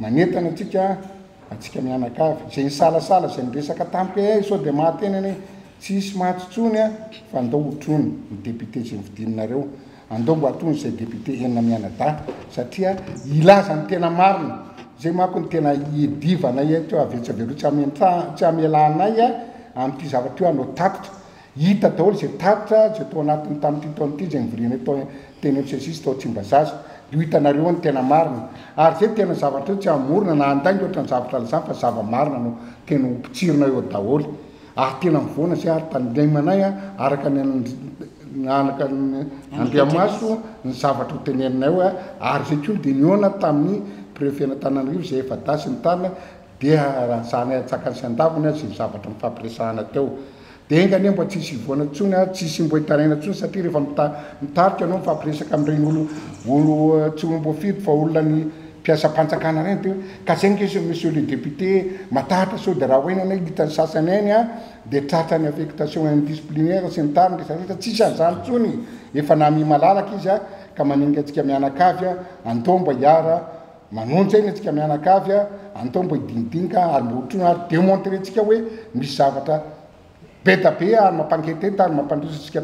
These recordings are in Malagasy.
manetana atsika mianakavy zay salasala zay niresaka tamiko sao dia mahatenany tsisy mahatsotsony fa andao hotrony ny député zay nividininareo andao mbo atony zay député enina mianada satria ilaza ny tena marina zay mako ny tena iedivana teo avetsavero tsy amelanay amin'ity zavatra io anao tatitra hita daholo zay tatitra zay tao anatiny tamin'ity taon'ity zay nivirina teny MCSIS tao Tsimbazaza io hitanareo ny tena marina ary zay tena zavatra io tsy amorona na andaingy ohatrany zavatra lazany fa zava-marina no tena hompitsirina eo daholo ary tena mivoana zay ary tandremanay araka nanaka Andriamaso ny zavatra hoteneninay eo ary zay koa dia niona tamin'ny préfet Antananarivo zay efa dasy ny tany dia raha zanay atsakany sy andavony zay zavatra mifampiresahana teo dia engany mbo tsisy ivoana tsony tsisy mbo hitaraina tsony satria rehefa mitarika anao mifampiresaka amin'ireny olo tsy mbo fidy fa olona ny mpiasa panjakana reny teo ka zay nkesy monsieur le député matahatra sao dia raha hoenana hitany sasany eny dia tratrany affectation indisciplinaire sy ny tariny rehetra tsisy an'izany tsony efa nami malalaka izy ka maninga atsika mianakavy andao mba hiara manonja iny atsika mianakavy andao mba hidinidinika ary mba hotrony ary démontrer tsika hoe misy zavatra be da be ary mampanketeta ary mampandrosatsika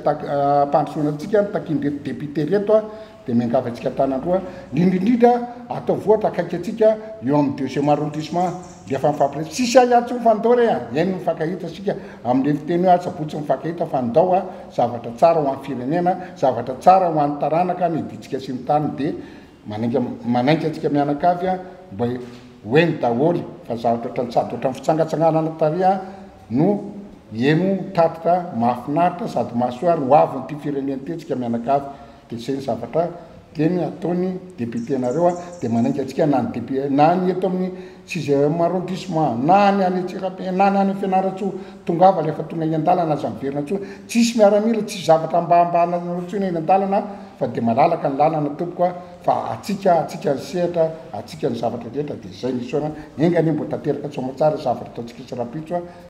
mpandrosoana atsika takindreto député reto dia miangavy atsika tanandroa indrindrindra atao voatra akaiky atsika eo amin'ny deuxième arrondissement dia efa mifampiresaka tsisy ahiatsy mifandao re eny mifankahita sika amin'le fiteny hoe atsabotsy mifankahita fa andao zavatra tsara ho an'ny firenena zavatra tsara ho an'ny taranaka ny iditsika sy ny tany dia manainga atsika mianakavy mba hoeny daholy fa zavatra ohatrany sady ohatrany fitsangatsanganana tary no eno tatitra mahafinaritra sady mahasoary ho avy nyity firenena ty atsika mianakavy dia zay ny zavatra teny ataony député nareo dia manainga atsika na ny député na ny eto amin'ny 6e arrondissement na ny any Antsirabe na ny any Fianaratsoa tongava rehefa tonga eny an-dalana aza miverina tsoa tsisy miaramila tsisy zavatra ambambana tsony eny an-dalana fa dia malalaka ny lalana tompoko fa atsika ny sehatra atsika ny zavatra rehetra dia zay nisoana engany mbo tanteraka tsomatsara zavatra ataontsika sy rapitso